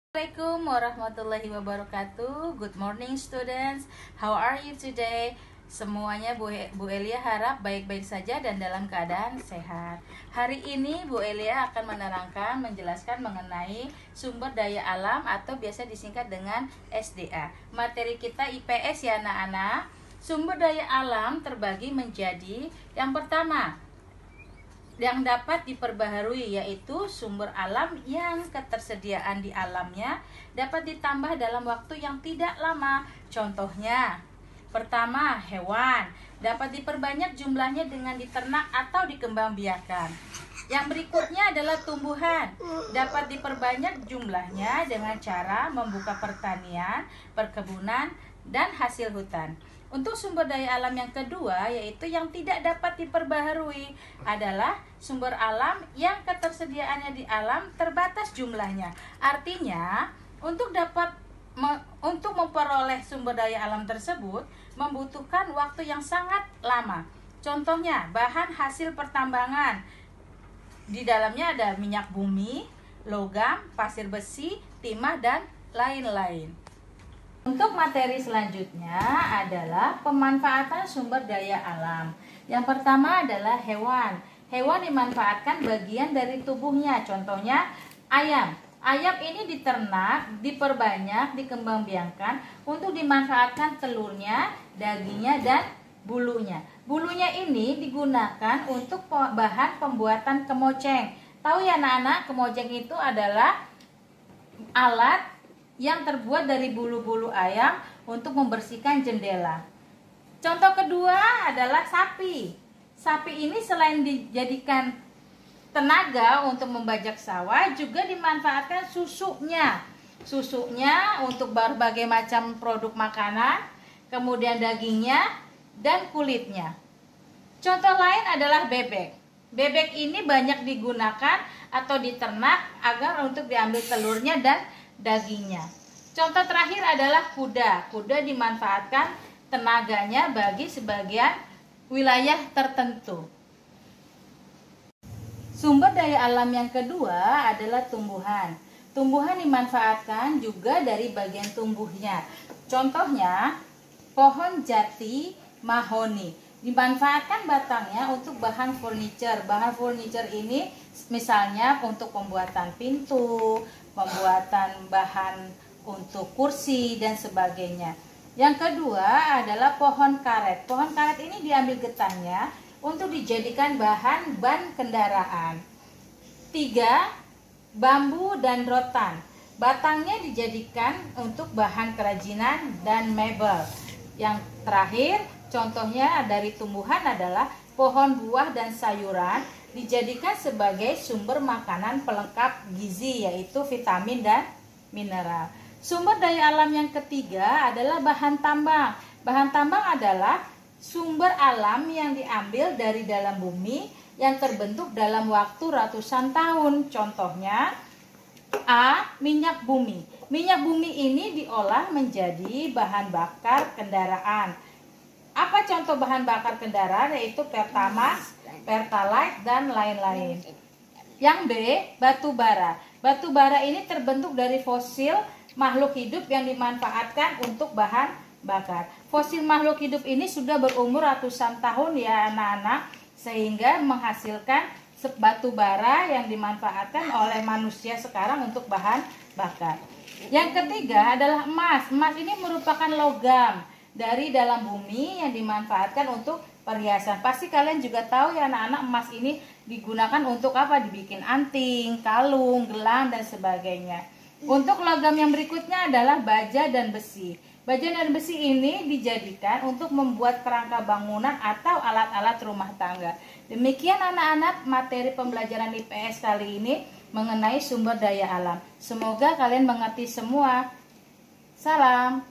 Assalamualaikum warahmatullahi wabarakatuh. Good morning students. How are you today? Semuanya Bu Elia harap baik-baik saja dan dalam keadaan sehat. Hari ini Bu Elia akan menjelaskan mengenai sumber daya alam atau biasa disingkat dengan SDA. Materi kita IPS ya anak-anak. Sumber daya alam terbagi menjadi yang pertama, yang dapat diperbaharui, yaitu sumber alam yang ketersediaan di alamnya dapat ditambah dalam waktu yang tidak lama. Contohnya, pertama, hewan dapat diperbanyak jumlahnya dengan diternak atau dikembangbiakan. Yang berikutnya adalah tumbuhan dapat diperbanyak jumlahnya dengan cara membuka pertanian, perkebunan, dan hasil hutan. Untuk sumber daya alam yang kedua, yaitu yang tidak dapat diperbaharui, adalah sumber alam yang ketersediaannya di alam terbatas jumlahnya. Artinya, untuk memperoleh sumber daya alam tersebut membutuhkan waktu yang sangat lama. Contohnya, bahan hasil pertambangan. Di dalamnya ada minyak bumi, logam, pasir besi, timah, dan lain-lain. Untuk materi selanjutnya adalah pemanfaatan sumber daya alam. Yang pertama adalah hewan. Hewan dimanfaatkan bagian dari tubuhnya. Contohnya ayam. Ayam ini diternak, diperbanyak, dikembangbiakkan untuk dimanfaatkan telurnya, dagingnya, dan bulunya. Bulunya ini digunakan untuk bahan pembuatan kemoceng. Tahu ya anak-anak, kemoceng itu adalah alat yang terbuat dari bulu-bulu ayam untuk membersihkan jendela. Contoh kedua adalah sapi. Sapi ini selain dijadikan tenaga untuk membajak sawah, juga dimanfaatkan susunya. Susunya untuk berbagai macam produk makanan, kemudian dagingnya, dan kulitnya. Contoh lain adalah bebek. Bebek ini banyak digunakan atau diternak agar untuk diambil telurnya dan dagingnya. Contoh terakhir adalah kuda. Kuda dimanfaatkan tenaganya bagi sebagian wilayah tertentu. Sumber daya alam yang kedua adalah tumbuhan. Tumbuhan dimanfaatkan juga dari bagian tumbuhnya. Contohnya, pohon jati mahoni dimanfaatkan batangnya untuk bahan furniture. Bahan furniture ini misalnya untuk pembuatan pintu, pembuatan bahan untuk kursi, dan sebagainya. Yang kedua adalah pohon karet. Pohon karet ini diambil getahnya untuk dijadikan bahan ban kendaraan. 3. Bambu dan rotan. Batangnya dijadikan untuk bahan kerajinan dan mebel. Yang terakhir, contohnya dari tumbuhan adalah pohon buah dan sayuran dijadikan sebagai sumber makanan pelengkap gizi, yaitu vitamin dan mineral. Sumber daya alam yang ketiga adalah bahan tambang. Bahan tambang adalah sumber alam yang diambil dari dalam bumi yang terbentuk dalam waktu ratusan tahun. Contohnya A. Minyak bumi. Minyak bumi ini diolah menjadi bahan bakar kendaraan. Apa contoh bahan bakar kendaraan? Yaitu Pertamax, Pertalite, dan lain-lain. Yang B. Batu bara. Batu bara ini terbentuk dari fosil makhluk hidup yang dimanfaatkan untuk bahan bakar. Fosil makhluk hidup ini sudah berumur ratusan tahun ya anak-anak, sehingga menghasilkan batu bara yang dimanfaatkan oleh manusia sekarang untuk bahan bakar. Yang ketiga adalah emas. Emas ini merupakan logam dari dalam bumi yang dimanfaatkan untuk perhiasan. Pasti kalian juga tahu ya anak-anak, emas ini digunakan untuk apa? Dibikin anting, kalung, gelang, dan sebagainya. Untuk logam yang berikutnya adalah baja dan besi. Baja dan besi ini dijadikan untuk membuat kerangka bangunan atau alat-alat rumah tangga. Demikian anak-anak materi pembelajaran IPS kali ini mengenai sumber daya alam. Semoga kalian mengerti semua. Salam.